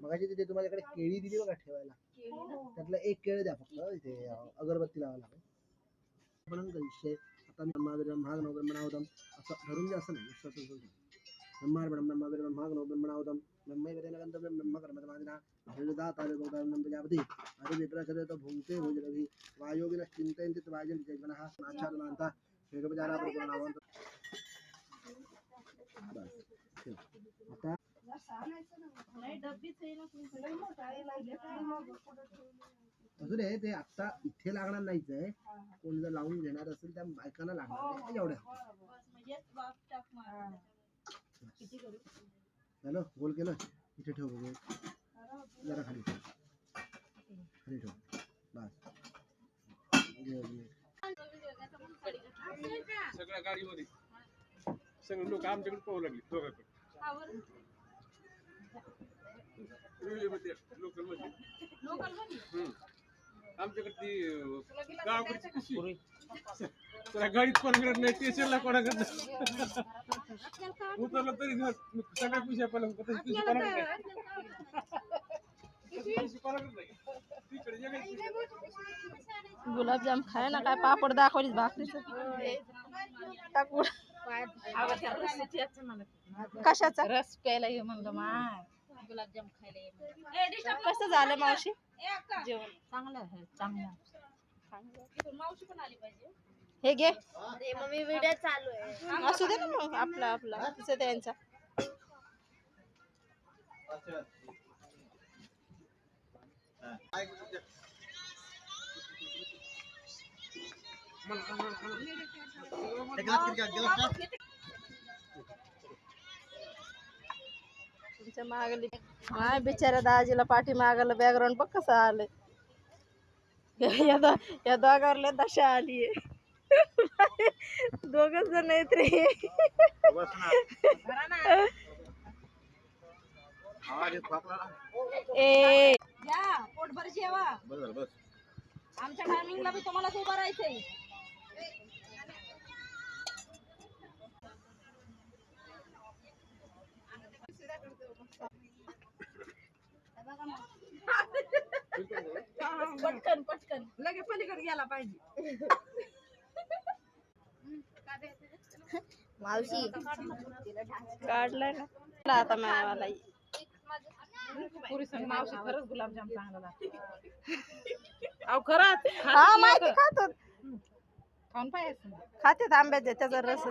मगाशी तिथे तुम्हाला केळी दिली बघा ठेवायला, त्यातलं एक केळ द्या फक्त, इथे अगरबत्ती लावायला आपण विषय आता ब्रह्माग्नोब्रह्मणावतम असं धरून घ्या, असं नाही ब्रह्मार ब्रह्माग्नोब्रह्मणावतम ब्रह्मैवेदेनगंतव्यं ब्रह्मकर्मतमादिना हृदातारगोदानं प्रजापति अधिविप्रचरतो भुङ्क्ते भुजरभि वायोगिनश्चिन्तयन्ति वाजन्तिजनः नाचारणान्ता शेषोपचारा परिपूर्णावन्तु। आता अजून आहे ते आता इथे लागणार नाहीच आहे, कोण जर लावून घेणार असेल त्या बायकांना लागणार आहे एवढ्या। झालं गोल केलं, इथे ठेव बघू, जरा खाली ठेव, खाली ठेव बस। सगळ्या गाडीमध्ये सगळे लोक आमच्याकडे पाहू लागले दोघांकडे, आमच्याकडे ती गावाकडची कशी तुला गाडीत कोणाकडे नाही, स्टेशनला कोणाकडे उतरलं तरी सगळ्या पिशा पहिला गुलाबजाम खाय ना, काय पापड दाखवलीस भाकरी कशाचा रस प्यायला ये म्हणलं माय, गुलाबजाम खायला कसं झालं मावशी जेवण? चांगलं आहे, चांगलं मावशी पण आली पाहिजे। हे घे मम्मी, व्हिडिओ चालू आहे, असू दे ना मग, आपला आपला तिचं त्यांचा तुमच्या मागली माय बिचारा दाजीला पाठी मागायला बॅकग्राऊंड बघ कसं आलंय, या दोघांवर दशा आली आहे। दोघच जण आहेत रे, ए या पोटभर जेवा, आमच्या टायमिंगला बी तुम्हाला उभं राहायचंय। पटकन पटकन लगे पलीकडे गेला पाहिजे। मावशी काढलाय ना आता मला मावशी, खरंच गुलाबजाम चांगला लागतो। अहो खरंच हा माहिती खातो, खाऊन पाहिजे खाते आंब्याचे त्याचा रस